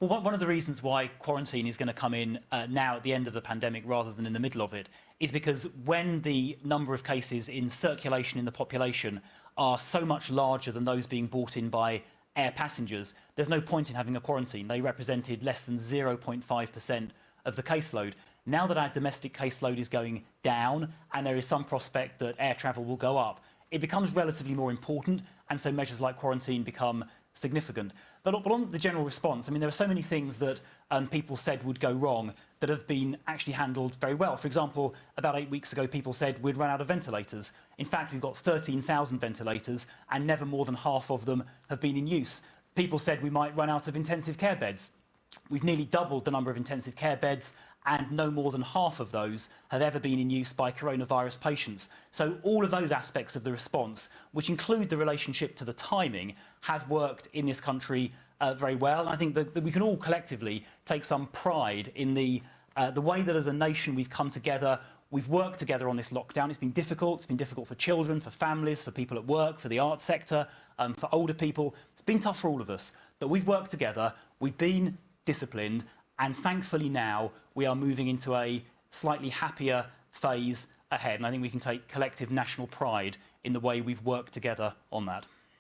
Well, one of the reasons why quarantine is going to come in now at the end of the pandemic rather than in the middle of it is because when the number of cases in circulation in the population are so much larger than those being brought in by air passengers, there's no point in having a quarantine. They represented less than 0.5% of the caseload. Now that our domestic caseload is going down and there is some prospect that air travel will go up, it becomes relatively more important, and so measures like quarantine become significant. But on the general response, I mean, there are so many things that people said would go wrong that have been actually handled very well. For example, about 8 weeks ago, people said we'd run out of ventilators. In fact, we've got 13,000 ventilators, and never more than half of them have been in use. People said we might run out of intensive care beds. We've nearly doubled the number of intensive care beds, and no more than half of those have ever been in use by coronavirus patients. So all of those aspects of the response, which include the relationship to the timing, have worked in this country very well. And I think that we can all collectively take some pride in the way that as a nation we've come together. We've worked together on this lockdown. It's been difficult. It's been difficult for children, for families, for people at work, for the arts sector, for older people. It's been tough for all of us. But we've worked together. We've been disciplined. And thankfully now we are moving into a slightly happier phase ahead. And I think we can take collective national pride in the way we've worked together on that.